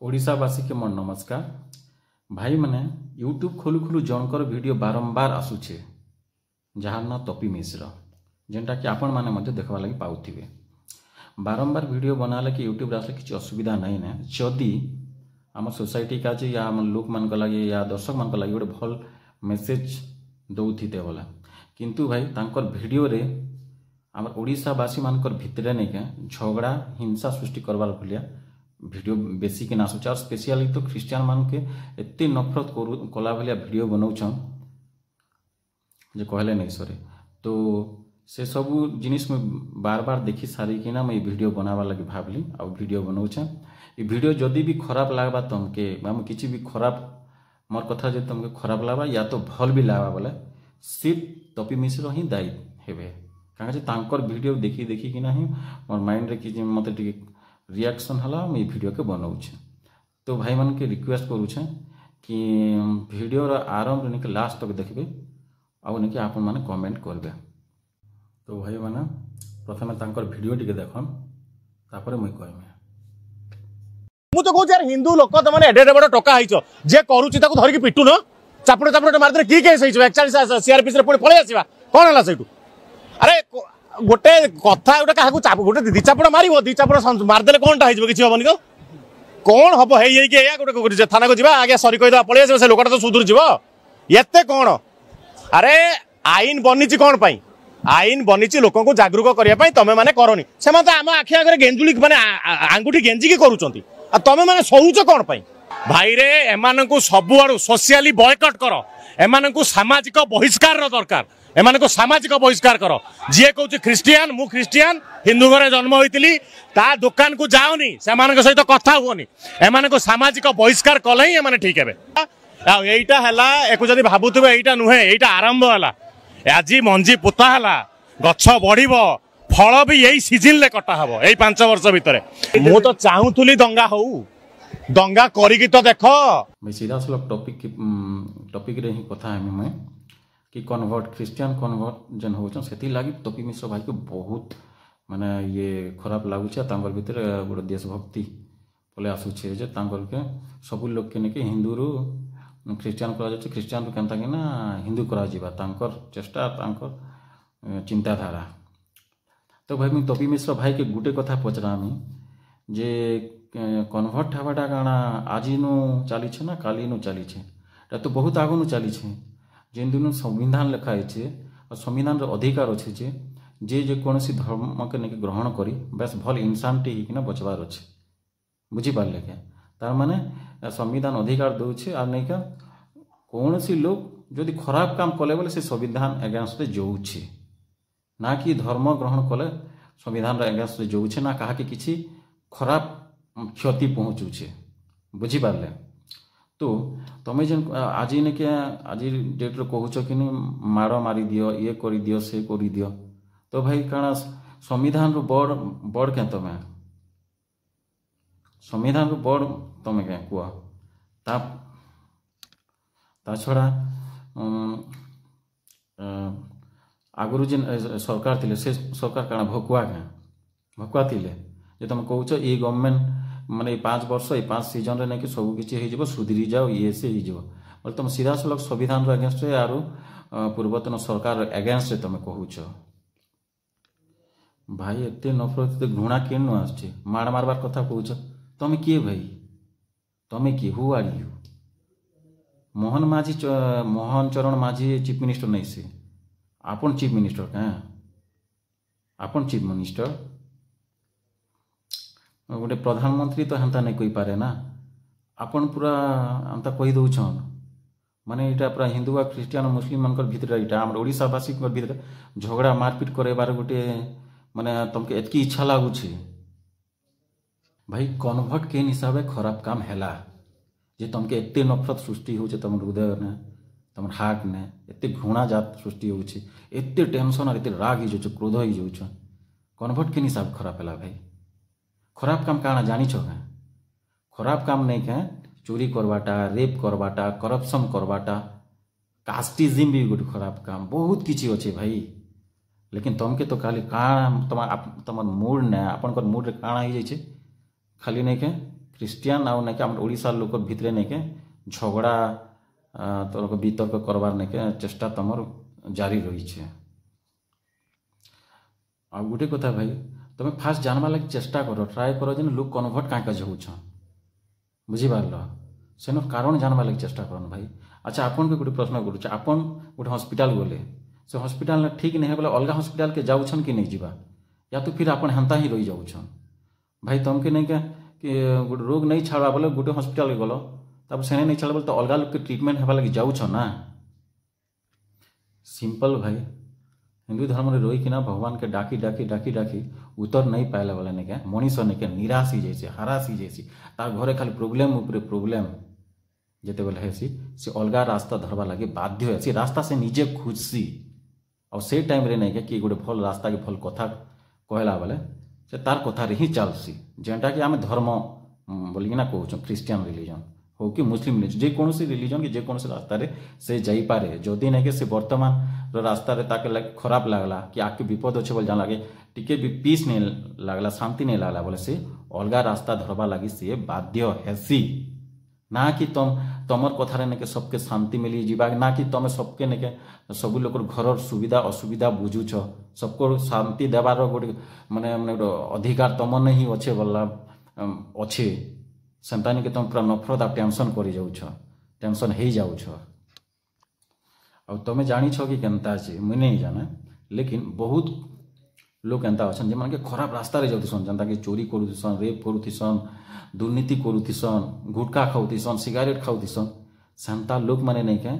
ओडिशावासी के मोर नमस्कार। भाई मैंने यूट्यूब खोलू खोलू जनकर वीडियो बारंबार आसुचे जहाँ ना तपी मिश्र जेनटा कि आपण मैंने मध्य देखवा लगी पाउथिबे। बारंबार वीडियो बनाले कि यूट्यूब आसले किसी असुविधा नहीं ना जदि आम सोसाइटी का या आम लोक मान लगे या दर्शक मान लगे गोटे भल मेसेज दौथि बोला किंतु भाई तांकर वीडियो रे आम ओडिशावासी मानकर भितरे नहीं क्या झगड़ा हिंसा सृष्टि करवार भलिया वीडियो बेसी के आसूँ और स्पेशली तो ख्रीस्टियान मान के एत नफरत कला भाया वीडियो बनाऊन जे कहले नहीं सरे तो से सबू जिनिस में बार बार देखी सारिकिना मैं वीडियो बनावा लगे भावली आ वीडियो बनाऊे ये वीडियो जदि भी खराब लगवा तुमके किसी भी खराब मोर कथा जो तुमके खराब लगवा या तो भल भी लगवा बोले सिर्फ तपी मिश्र ही दायी हेबे तांकर वीडियो देखी देखी कि ही मोर माइंड रे कि मत रिएक्शन हला मैं वीडियो के बनाऊे। तो भाई मान के रिक्वेस्ट करूँ कि वीडियो आरंभ नहीं लास्ट तक देखिए आउ नहीं आपण मैंने कमेंट करेंगे। तो भाई मैंने प्रथम तांकर वीडियो टी देखन तापर मुई कहमे मु तो कहूँ यार हिंदू लोक तुमने एडे बड़ टका हिच जे करूची ताको धरिक पिटु न चापड़ चापड़ मारदे की केस हिच 41 सीआरपीसी रे पुणी पळै आसीबा कोन हला सेटू अरे गोटे कथा गोटे क्या गोटे दी चापड़ मार दी चापड़ मारदे कौन टा हो किसी हेनी तो कौन हम गोटे थाना को जा आगे सरी कहीदा पलि आस से लोकटा तो सुधुर जीव एते कौन अरे आईन बनी कौन पाई आईन बनी लोक जागरूक करने तुम मैंने करनी से आम आखि आगे गेंजुली माने आंगुठी गेंजिकी करुँच तुम मैंने सहुच कौन पाई भाई रे एमान सबु आड़ू सोशियाली बॉयकट कर एमान सामाजिक बहिष्कार दरकार एमान सामाजिक बहिष्कार कर जी कौच ख्रीस्टियान मु ख्रीस्टियान हिंदू घरे जन्म होती ता दुकान को जाओनी से सहित कथा हुओनी एमान सामाजिक बहिष्कार कले ही एमाने ठीक है एटा हला एको जदी भाबुतबे एटा नुहे एटा आरंभ हला आज मंजी पोता हला गछ बढ़िबो फल भी यही सीजन ले कटा हबो एई 5 वर्ष भितरे मु तो चाहूथुली दंगा हो दंगा करिकी तो देख मैं सीधा सलग टॉपिक रे ही कथा है मैं कि कन्वर्ट ख्रीस्टियान कन्वर्ट जन हो से लगी तपी मिश्र भाई को बहुत माने ये खराब लगुच भीतर गोटे देशभक्ति पलि आसूचे के सबू लोग के नहीं हिंदू रू ख्रीस्टियान कर ख्रीस्टियान केनता कि हिंदू करा चेष्टा चिंताधारा। तो भाई मुझे तपी मिश्र भाई के गोटे कथा पचरामी जे कन्वर्ट हवाटा काଣା आज नु चली ना काली नु चली तो बहुत आगु नु चली जेन दिन संविधान लिखाई और संविधान अधिकार अच्छे जे जेकोसी धर्म के नहीं ग्रहण करी बस भल इंसान टी ही बचवार अच्छे बुझीपारे क्या तार माने संविधान अधिकार दौचे आ नहीं क्या कौन सी लोग जदि खराब काम कले बोले से संविधान एगेंस्ट जाऊे ना कि धर्म ग्रहण कले संविधान एगेंस्ट जाऊे ना कहा कि किसी खराब क्षति पहुँचुचे बुझीपारे। तो तुम्हें जेन आज ने क्या आज डेट रे कहूच कि माड़ मारी दियो ये कर दियो से कर दियो तो भाई काଣା संविधान रो बड़ क्या तुम्हें संविधान रो बड़ तुम्हें क्या कुआ ता छड़ा आगुरी जेन सरकार थिले से सरकार काଣା भकुआ थिले जे तुम कहूच ये गवर्नमेंट माने 5 वर्ष 5 सीजन रे नहीं सब किसी हो सुधरी जाओ ये से हो तुम सीधा सलग संविधान एगेंस्ट आरु पूर्वतन सरकार एगेंस्ट तुम कहूच भाई एत नफरत घृणा केन आसुचे माड़ मारबार कथा कहूच तुम किए भाई तुम किए हु आर यू मोहन चरण माझी चीफ मिनिस्टर नहीं से आपन चीफ मिनिस्टर क्या आपन चीफ मिनिस्टर गोटे प्रधानमंत्री तो हेन्ता नहीं कही पारे ना आपन पूरा अंता कही दौन माने इटा पूरा हिंदू आ ख्रीस्टियान मुस्लिम मान भितर इटा आम ओडिशावासी भितर झगड़ा मारपिट करे गोटे माने तुमके एतकी इच्छा लगुचे भाई कन्वर्ट के हिसाब से खराब काम हैला जे तुमके एत नफरत सृष्टि हो तुम हृदय ने तुम हार्ट ने एत घृणा जात सृष्टि होते टेंशन और एत राग ही जाऊँ क्रोध ही जाऊँ कन्वर्ट के हिसाब खराब है भाई खराब काम काଣା जानी क्या खराब काम नहीं क्या चोरी करवाटा रेप करवाटा करप्शन करवाटा कास्टिज्म भी गोटे खराब काम बहुत किसी अच्छे भाई लेकिन तुमके तो खाली काଣା तुम मूड ने आपन मूड रे काଣା ही जाइए खाली नहीं क्या ଖ୍ରୀଷ୍ଟିଆନ ଆଉ ନାଇକେ ଆମର ଓଡ଼ିଶାର ଲୋକ ଭିତରେ ନାଇକେ ଝଗଡ଼ା ତର୍କ ବିତର୍କ କରବାର ନାଇକେ ଚେଷ୍ଟା ତମର ଜାରି ରହିছে। ଆଉ ଗୋଟେ କଥା ଭାଇ তুমি ফার্স্ট জানবার লাগে চেষ্টা করো ট্রাই করো যে লোক কনভর্ট কাঁ কাজ হচ্ছন বুঝিপারল সেনর কারণ জানবার লাগে চেষ্টা করুন ভাই। আচ্ছা আপনাকে গোটে প্রশ্ন করুছে আপন গোটে হসপিটাল গলে সে হসপিটাল ঠিক নেই বলে অলগা হসপিটাল কে যাউছন কি নেই যা या तो फिर अपन हेन्ता ही रही जाऊन भाई तुमके नहीं क्या कि गोटे रोग नहीं छाड़ा बोले गोटे हॉस्पिटल गल तब से नहीं छाड़ा बोले तो अलग लोग के ट्रीटमेंट हेबा लगी जाऊछ ना सिंपल भाई। हिंदू धर्म में रही कि भगवान के डाकी डाकी डाकी डाकी उतर नहीं पाइला बोले नहीं क्या मनीष नहीं क्या निराश ही जैसे हराश ही जैसी तार घरे खाली प्रोब्लेम उपरे प्रोब्लेम जिते बेले हेसी से अलग रास्ता धरवा लगे बाध्य है रास्ता से निजे खुशी और से टाइम रे नहीं क्या कि गोटे भल रास्ता के भल कथा कहला बोले से तार कथार ही चलसी जेनटा कि आम धर्म बोलिकिना कहूँ ख्रीस्टियन रिलीजन हो कि मुस्लिम रिलीजन जेकोसी रिलीजन कि जेकोसी रास्तार से जाइपे जदि नहीं से वर्तमान रास्तार ताके खराब लगला कि आके विपद अच्छे बोले जान लगे टिके भी पीस नहीं लगला शांति नहीं लगला बोले से अलग रास्ता धरवा लगी सी बाध्य हेसी ना कि तुमर कथार नहीं सबके शांति मिली जीवा ना कि तुम सबके नहीं सब लोग घर सुविधा असुविधा बुझुछ सबको शांति देवार गोटे माने अधिकार तुम नहीं अच्छे बोला अच्छे सेंता नहीं कि तुम पूरा नफरत आ टेंशन कर जाऊछ टेंशन हो जाऊछ तुम जानिछ कि केनता अच्छे मुझे नहीं जाना लेकिन बहुत लोग एंता अच्छा जो मैंने खराब रास्तार जाऊन जेनता कि चोरी करुसन रेप करुसन दुर्नीति करुसन गुटखा खाऊन सिगारेट खाऊन सेंता लोक मैंने नहीं क्या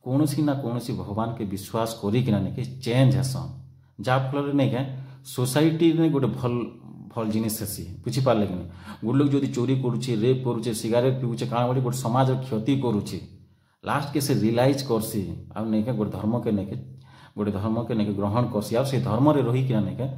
कौन ना कौन भगवान के विश्वास करिकिना नहीं चेंज हेसन जहाँफल नहीं क्या सोसाइटी में गोटे भल भल जिनिस हेसी बुझीपारे कि नहीं गोटे लोग जब चोरी करुचे रेप करुचे सिगारेट पिऊचे काण बोली गोटे समाज क्षति करुचे लास्ट के से रियलाइज करसी आ नहीं क्या गोटे धर्म के नहीं गोटे धर्म के नहीं ग्रहण करसी आ से धर्म रे रहीकिना नहीं क्या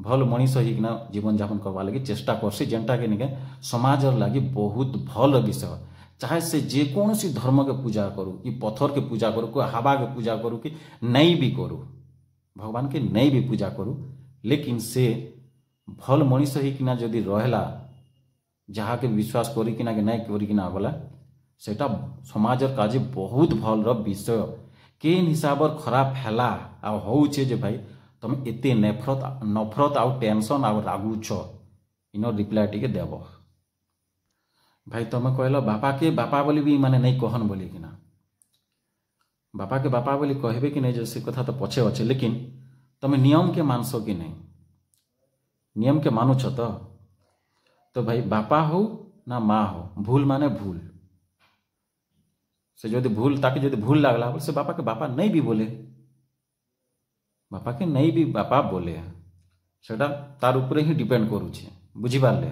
भल मनीष होना जीवन यापन करवा लगी चेष्टा करसी जेनटा के नहीं समाज लगी बहुत भल विषय चाहे से जेकोसी धर्म के पूजा करूँ कि पत्थर के पूजा करूँ कोई हवा के पूजा करूँ कि नहीं भी करूँ भगवान के नहीं भी पूजा करूँ लेकिन से भल मनीष होना जदि रहा जहाँ के विश्वास करिकिना कि नहीं करिकिना बोला सेटा समाज काजे बहुत भल विषय केन हिसाब खराब हैला आ होउछे जे भाई तुम एते नफरत आउ टेंशन आउ रागुछ इन रिप्लाई टिके देव भाई तुम कहल बापा के बापा बोली भी माने नहीं कहन बोली कि ना बापा के बापा बोली कहबे कि नहीं जैसे कथा तो पछे अच्छे लेकिन तुम नियम के मानस कि नहीं नियम के मानुछ तो भाई बापा हो ना माँ हो भूल माने भूल से जदि भूल ताकि जदि भूल लगला बोले से बापा के बापा नहीं भी बोले बापा के नहीं भी बापा बोले सेटा तार ऊपर ही डिपेंड करुचे बुझीपारे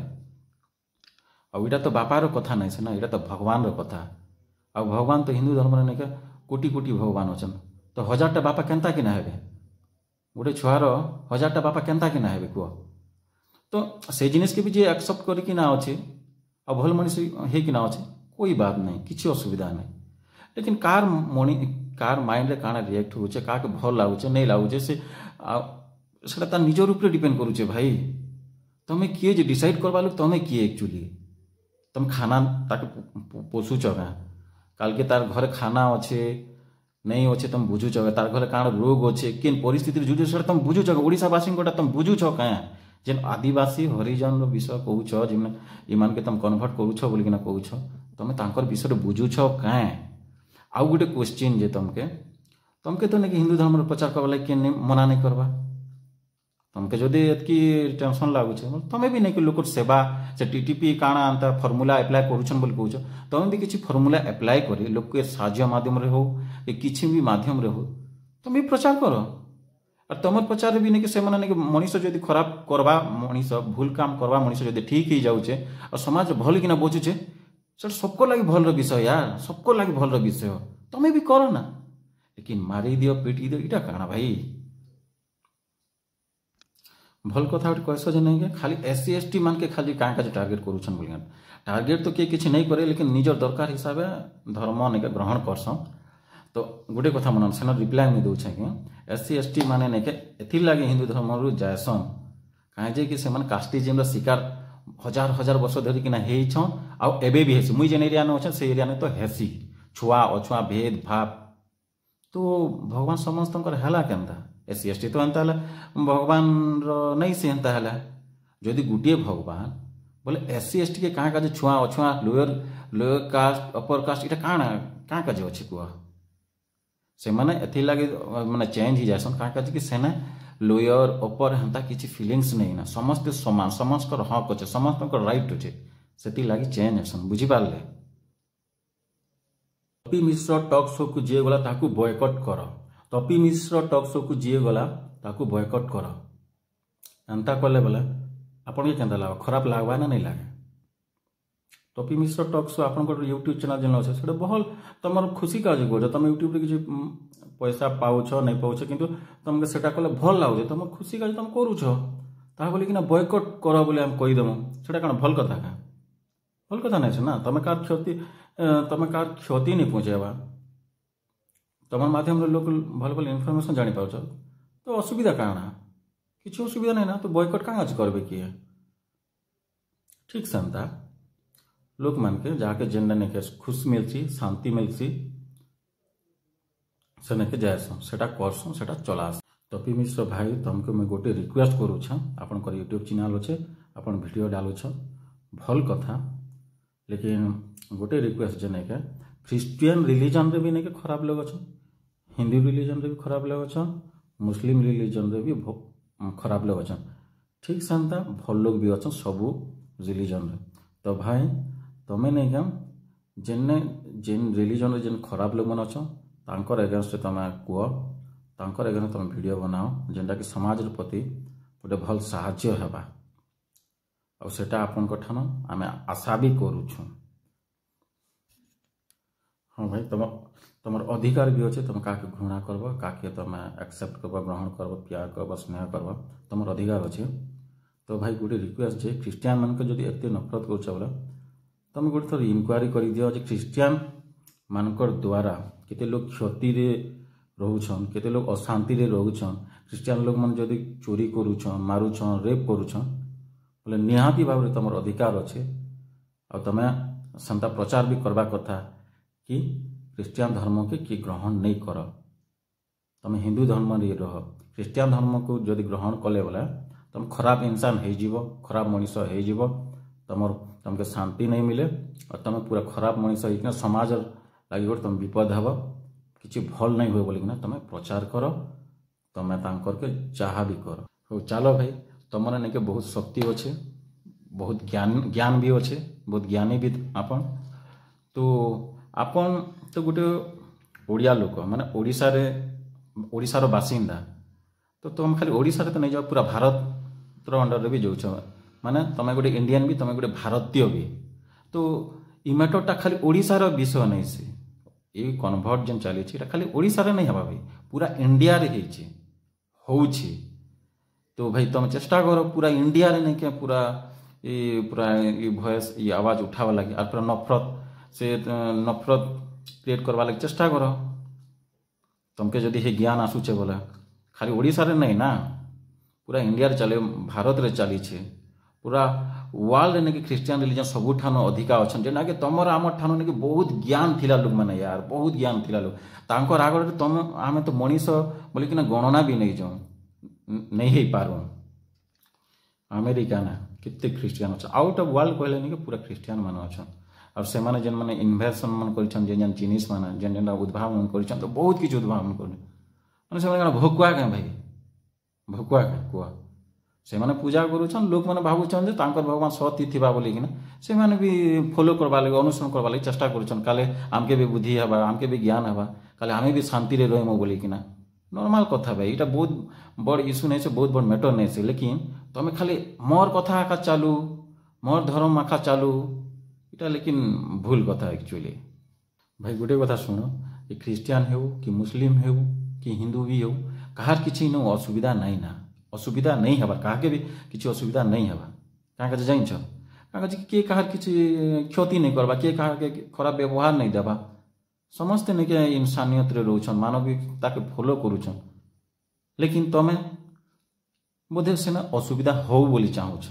आईटा तो बापार कथा नहीं से ना यहाँ तो भगवान कथा आ भगवान तो हिंदू धर्म नहीं क्या कोटी कोटी भगवान अच्छन तो 1000टा बापा केनता कि ना हेबे गोटे छुआर 1000टा बापा केनता कि ना हेबे कह तो से जिनिस के भी जे एक्सेप्ट करिकी ना अच्छे आ भल मनीष होना अच्छे कोई बात नहीं किसी असुविधा नहीं लेकिन कार माइंड रे काना रिएक्ट होचे का भल लगुचे नहीं लगुचे से निजर ऊपर डिपेंड करुचे भाई तुम किए जे डिसाइड करवा लोग तुम किए एक्चुअली तुम खाना ताके पोषुच क्या काल के तार घर खाना अच्छे नहीं अच्छे तुम बुझुच तार घर काण रोग अच्छे केन परिस्थिति जुझुच तुम बुझुच ओडिशावासी तुम बुझुच क्या जेन आदिवासी हरिजन विषय कहूछ जिन ईमान के तुम कन्वर्ट करुछ बोलिकिना कहूछ तुम तांकर विषय बुझुछ क्या आउ गोटे क्वेश्चन जे तुमके तो नहीं हिंदू धर्म प्रचार करवा लगे किए मना नहीं करवा तुमके जदि एतकी टेंशन लगुचे तुम भी नहीं कि लोक सेवा से टीटीपी काଣା अंत फर्मुला एप्लाय करुछन बोली कहूछ तुम भी किसी फर्मुला एप्लाय करी लोक के साहाय्य माध्यम रे हो कि किसी भी माध्यम रे हो तुम भी प्रचार कर और तुम प्रचार भी नहीं कि से नहीं मनीष जदि खराब करवा मनीष भूल काम करवा मनीष जदि ठीक ही जाऊे और समाज भल कि बुझुचे सर सबको लगे भल विषय यार सबको लगे भल विषय तुम्हें भी करो ना लेकिन मारी दियो पिटी दियो इटा काଣା भाई भल कथा गोटे कहस जे नहीं खाली SC ST मान के खाली क्या टार्गेट करुछन बोलिया टार्गेट तो किए किसी नहीं करे लेकिन निजर दरकार हिसाब धर्म नहीं ग्रहण करसन तो गोटे कथा मन सेन रिप्लाई मुझे दूचे कि SC ST माने नहीं के एथि लगे हिंदू धर्म जायसन कहीं कि कास्टिज्म शिकार हजार हजार वर्ष धरिकिना ହେଇଛନ୍ ଆଉ ଏବେ ବି ହେସି। ମୁଇଁ ଯେନ୍ ଏରିଆନେ ଅଛେ ସେ ଏରିଆନେ ତ ହେସି ଛୁଆ ଅଛୁଆ ଭେଦ ଭାବ। ତ ଭଗବାନ ସମସ୍ତଙ୍କର ହେଲା କେନ୍ତା? ଏସି ଏସ୍ ଟି ତ ଏନ୍ତା ହେଲା ଭଗବାନର ନାଇଁ ସେ ଏନ୍ତା ହେଲା। ଯଦି ଗୋଟିଏ ଭଗବାନ ବୋଲେ ଏସି ଏସ୍ ଟି କେ କାଁ କାଜେ ଛୁଆ ଅଛୁଆ ଲୋୟର କାଷ୍ଟ ଅପର କାଷ୍ଟ ଏଇଟା କାଣା କାଁ କାଜେ ଅଛି କୁହ? ସେମାନେ ଏଥିଲାଗି ମାନେ ଚେଞ୍ଜ ହେଇଯାଏସନ୍ କାଁ କାଜେ କି ସେନେ ଲୋୟର ଅପର ହେନ୍ତା କିଛି ଫିଲିଙ୍ଗସ୍ ନେଇ ନା ସମସ୍ତେ ସମାନ ସମସ୍ତଙ୍କର ହକ୍ ଅଛେ ସମସ୍ତଙ୍କର ରାଇଟ୍ ଅଛେ ସେଥିଲାଗି ଚେଞ୍ଜ ହେସନ୍ ବୁଝିପାରିଲେ। ତପି ମିଶ୍ର ଟକ୍ ଶୋକୁ ଯିଏ ଗଲା ତାକୁ ବୟକଟ୍ କର। ତପି ମିଶ୍ର ଟକ୍ ଶୋକୁ ଯିଏ ଗଲା ତାକୁ ବୟକଟ୍ କର। ଏନ୍ତା କଲେ ବୋଲେ ଆପଣଙ୍କୁ କେନ୍ତା ଲାଗ ଖରାପ ଲାଗ୍ବା ନା ନାଇଁ ଲାଗେ? ତପି ମିଶ୍ର ଟକ୍ ଶୋ ଆପଣଙ୍କର ୟୁଟ୍ୟୁବ୍ ଚ୍ୟାନେଲ୍ ଯେନ୍ ଅଛେ ସେଟା ଭଲ୍ ତମର ଖୁସି କାଜି କରୁଛ ତମେ ୟୁଟ୍ୟୁବ୍ରେ କିଛି ପଇସା ପାଉଛ ନାଇଁ ପାଉଛ କିନ୍ତୁ ତମକୁ ସେଟା କଲେ ଭଲ୍ ଲାଗୁଛେ ତମର ଖୁସି କାଜି ତମେ କରୁଛ ତାହା ବୋଲିକିନା ବୟକଟ୍ କର ବୋଲି ଆମେ କହିଦେମୁ ସେଟା କାଣା ଭଲ୍ କଥା କାଁ? ଭଲ୍ କଥା ନାଇଁ ସେ ନା ତମେ କାହାର କ୍ଷତି ନାଇଁ ପହଞ୍ଚେଇବା ତମର ମାଧ୍ୟମରେ ଲୋକ ଭଲ ଭଲ ଇନଫର୍ମେସନ୍ ଜାଣିପାରୁଛ ତ ଅସୁବିଧା କାଣା? କିଛି ଅସୁବିଧା ନାଇଁ ନା ତ ବୟକଟ୍ କାଁ ଅଛି করবে କିଏ? ଠିକ୍ ସେନ୍ତା ଲୋକମାନକେ ଯାହାକେ ଯେନ୍ଟା ନେକେ ଖୁସି ମିଲ୍ସି ଶାନ୍ତି ମିଲ୍ସି ସେନେକେ ଯାଏସନ୍ ସେଟା କରସନ୍ ସେଟା ଚଲାସ। ତପି ମିଶ୍ର ଭାଇ ତମକୁ ମୁଇଁ ଗୋଟେ ରିକ୍वेଷ୍ଟ କରୁଛେଁ ଆପଣଙ୍କର ୟୁଟ୍ୟୁବ୍ ଚ୍ୟାନେଲ୍ ଅଛେ ଆପଣ ଭିଡ଼ିଓ ଡାଲୁଛ ଭଲ୍ କଥା ଲେକିନ୍ ଗୋଟେ ରିକ୍वेଷ୍ଟ ଯେ ନେଇକେ ଖ୍ରୀଷ୍ଟିଆନ୍ ରିଲିଜନ୍ରେ ବି ନେଇକେ ଖରାପ ଲୋକ ଅଛନ୍ ହିନ୍ଦୁ ରିଲିଜନ୍ରେ ବି ଖରାପ ଲୋକ ଅଛନ୍ ମୁସଲିମ୍ ରିଲିଜନ୍ରେ ବି ଖରାପ ଲୋକ ଅଛନ୍ ଠିକ୍ ସେନ୍ତା ଭଲ୍ ଲୋକ ବି ଅଛନ୍ ସବୁ ରିଲିଜନ୍ରେ। ତ ଭାଇ ତମେ ନେଇକା ଯେନ୍ ରିଲିଜନ୍ରେ ଯେନ୍ ଖରାପ ଲୋକମାନେ ଅଛନ୍ ତାଙ୍କର ଏଗେନ୍ଷ୍ଟରେ ତମେ କୁହ ତାଙ୍କର ଏଗେନ୍ଷ୍ଟ ତମେ ଭିଡ଼ିଓ ବନାଅ ଯେନ୍ଟାକି ସମାଜର ପ୍ରତି ଗୋଟେ ଭଲ୍ ସାହାଯ୍ୟ ହେବା ଆଉ ସେଟା ଆପଣଙ୍କ ଠାନୁ ଆମେ ଆଶା ବି କରୁଛୁଁ। ହଁ ଭାଇ ତମର ଅଧିକାର ବି ଅଛେ ତମେ କାହାକେ ଘୃଣା କରବ କାହାକେ ତମେ ଆକ୍ସେପ୍ଟ କରବ ଗ୍ରହଣ କରବ ପ୍ୟାର କରବ ସ୍ନେହ କରବ ତମର ଅଧିକାର ଅଛେ। ତ ଭାଇ ଗୋଟେ ରିକ୍वेଷ୍ଟ ଯେ ଖ୍ରୀଷ୍ଟିଆନ ମାନଙ୍କୁ ଯଦି ଏତେ ନଫରତ କରୁଛ ବୋଲେ ତମେ ଗୋଟେ ଥର ଇନକ୍ୱାରି କରିଦିଅ ଯେ ଖ୍ରୀଷ୍ଟିଆନ ମାନଙ୍କର ଦ୍ୱାରା କେତେ ଲୋକ କ୍ଷତିରେ ରହୁଛନ୍ କେତେ ଲୋକ ଅଶାନ୍ତିରେ ରହୁଛନ୍ ଖ୍ରୀଷ୍ଟିଆନ ଲୋକମାନେ ଯଦି ଚୋରି କରୁଛନ୍ ମାରୁଛନ୍ ରେପ୍ କରୁଛନ୍ ବୋଲେ ନିହାତି ଭାବରେ ତମର ଅଧିକାର ଅଛେ ଆଉ ତମେ ସେନ୍ତା ପ୍ରଚାର ବି କରବା କଥା कि ଖ୍ରୀଷ୍ଟିଆନ ଧର୍ମକେ କି ଗ୍ରହଣ नहीं कर तुम हिंदू धर्म रह ଖ୍ରୀଷ୍ଟିଆନ धर्म को जदि ग्रहण कले बोले तुम खराब इंसान हो खराब मनीष हो तुमके शांति नहीं मिले और तुम पूरा खराब मनीष हो समाज लगे गोटे तुम विपद हे कि भल नहीं हुए बोलिकिना तुम प्रचार कर तुम के जहाँ भी कर हो चलो भाई तुमने नहीं के बहुत शक्ति अच्छे बहुत ज्ञान भी अच्छे बहुत ज्ञानी भी आपन तो आपन तो गोटे ओडिया लोक माने ओडिशार बासिंदा तो तुम खाली ओडिशा तो नहीं जाओ पूरा भारत अंडर भी जाऊछ माने तुम गोटे इंडियन भी तुम गोटे भारतीय भी तो इ मैटरटा खाली ओडिशार विषय नहीं से ये कन्वर्ट जेन चली खाली ओडिशार नहीं हवा भाई पूरा इंडिया रे होउछि तो भाई तुम चेष्टा करो पूरा इंडिया रे नहीं के पूरा ये वॉइस ये आवाज उठावा लगे और पूरा नफरत क्रिएट करवा लगे चेष्टा करो तुमके जदि हे ज्ञान आसुचे बोले खाली ओडिशा रे नहीं ना पूरा इंडिया रे चले भारत रे चली छे पूरा वर्ल्ड ने कि ख्रीस्टियन रिलीजन सबु ठानो अधिका अछन जेना कि तमर आमर ठानो ने कि बहुत ज्ञान थिला लोक माने यार बहुत ज्ञान थिला लोक तांकर आगर तुम आमे तो मनीष बोली कि ना गणना भी नहीं जाऊं नहीं हे पारू अमेरिका ना कितने ख्रीस्टियन अच्छा आउट ऑफ वर्ल्ड कहले नहीं कि पूरा ख्रीस्टियन मान अच्छा और से माने जेन माने इन्वेंशन मन करिछन जेन जिनिस माने जेन उद्भावन करिछन तो बहुत किछ उद्भावन कर माने से माने भकुआ के भाई भकुआ के कुआ से माने पूजा करूछन लोक माने भाबुछन जे तांकर भगवान सती थिबा बोली कि ना से माने भी फॉलो करबा लागि अनुसरण करबा लागि चेष्टा करूछन काले आमके भी बुद्धि हबा आमके भी ज्ञान हबा काले आमे भी शांति रे रहमो बोली कि ना नॉर्मल कथा भाई इटा बहुत बड़ इश्यू नहीं से बहुत बड़ मैटर नहीं से लेकिन तुम खाली मोर कथा आका चालू मोर धर्म आका चालू इटा लेकिन भूल कथा एक्चुअली भाई गोटे कथा सुन कि ख्रीस्टियन हो कि मुस्लिम हो कि हिंदू भी हो कहार किछि न असुविधा नहीं ना असुविधा नहीं हवा काके भी किछि असुविधा नहीं हवा काहे जे जानिछ काहे के कहार किछि क्षति नहीं करबा के कहा के खराब व्यवहार नहीं देबा समस्ते ने के इंसानियत रे रहउछन मानविकता के फॉलो करूछन लेकिन तमे बोधे सेना असुविधा हो बोली चाहूछ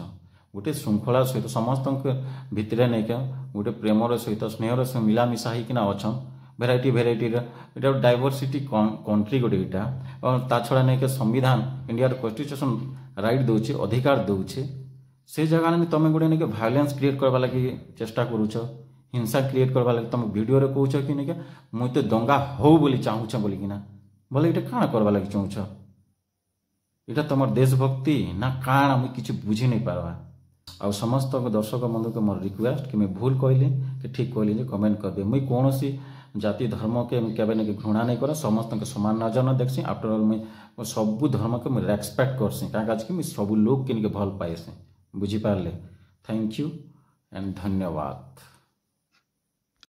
गोटे श्रृंखला सहित समस्त भितर नहीं क्या गोटे प्रेमर सहित स्नेहर सहित मिलामिशा होना अच्छा भेराइटी इटा डाइवर्सिटी कंट्री गोटे यहाँ और ता छड़ा नहीं संविधान इंडिया कन्स्टिट्यूशन राइट दौचे अधिकार दौचे से जगह नहीं तुम गोटे नहीं भायोलेंस क्रिएट करवा लगी चेष्टा करुच हिंसा क्रिएट करवा लगी तुम वीडियो कौच कि नहीं मुझे दंगा हो बोली चाहूच बोलिकिना बोले ये काण करवा लगी चाहूच यहाँ तुम देशभक्ति ना काण मुझे किसी बुझी नहीं पार्बा आ समस्त दर्शक बंधु के मोर रिक्वेस्ट कि मैं भूल कहली कि ठीक कहली कमेंट कर दे मुई कौन जाति धर्म के केवे नहीं घृणा नहीं कर समस्त के समान नजर न देखसी आफ्टर ऑल मुझे सबू धर्म के मुझे रेस्पेक्ट करसी क्या सब लोग के भल पाएसी बुझीपारे थैंक यू एंड धन्यवाद।